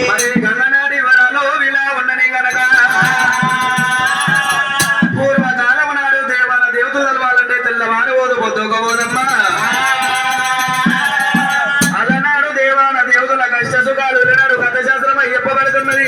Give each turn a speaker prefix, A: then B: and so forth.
A: మరి గంగనాడి వరాలు ఇలా ఉండని గనక పూర్వకాలం నాడు దేవతలు తెలవాలంటే తెల్లవారు ఓదు పొద్దుకోబోదమ్మా. అలనాడు దేవాన దేవతల కష్ట సుఖాలు నాడు కథశాస్త్రం చెప్పబడుతున్నది.